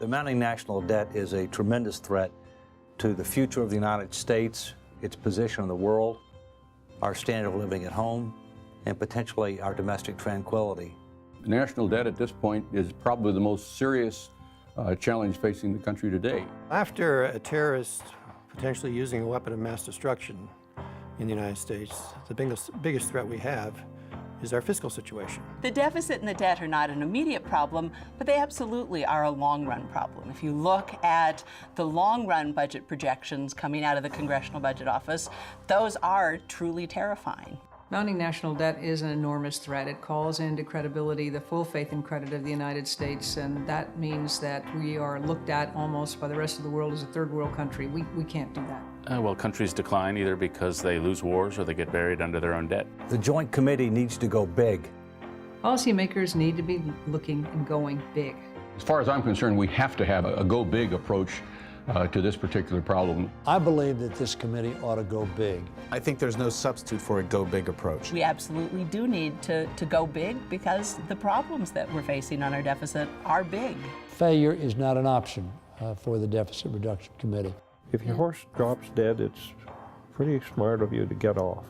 The mounting national debt is a tremendous threat to the future of the United States, its position in the world, our standard of living at home, and potentially our domestic tranquility. National debt at this point is probably the most serious challenge facing the country today. After a terrorist potentially using a weapon of mass destruction in the United States, the biggest threat we have is our fiscal situation. The deficit and the debt are not an immediate problem, but they absolutely are a long-run problem. If you look at the long-run budget projections coming out of the Congressional Budget Office, those are truly terrifying. Mounting national debt is an enormous threat. It calls into credibility the full faith and credit of the United States, and that means that we are looked at almost by the rest of the world as a third world country. We can't do that. Well, countries decline either because they lose wars or they get buried under their own debt. The Joint Committee needs to go big. Policymakers need to be looking and going big. As far as I'm concerned, we have to have a go big approach to this particular problem. I believe that this committee ought to go big. I think there's no substitute for a go big approach. We absolutely do need to go big because the problems that we're facing on our deficit are big. Failure is not an option for the Deficit Reduction Committee. If your horse drops dead, it's pretty smart of you to get off.